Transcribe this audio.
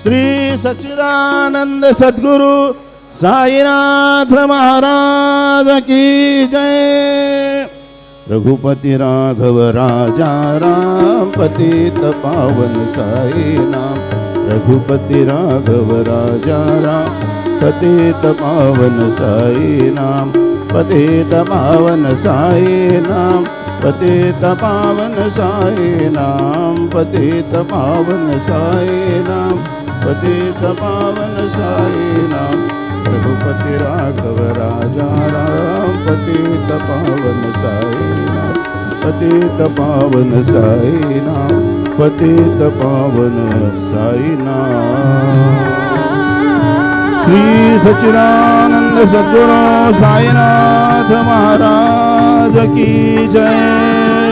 श्री सच्चिदानंद सद्गुरु साईनाथ महाराज की जय। रघुपति राघव राजा राम पतित पावन साई नाम। रघुपति राघव राजा राम पतित पावन साई नाम। पतित पावन साई नाम। पतित पावन साई नाम। पतित पावन साई नाम। पतित पावन साई नाम। रघुपति राघव राजा राम पतित पावन साई नाम। पतित पावन साई नाम। पतित पावन साई नाम। श्री सच्चिदानंद सद्गुरु साईनाथ महाराज की जय।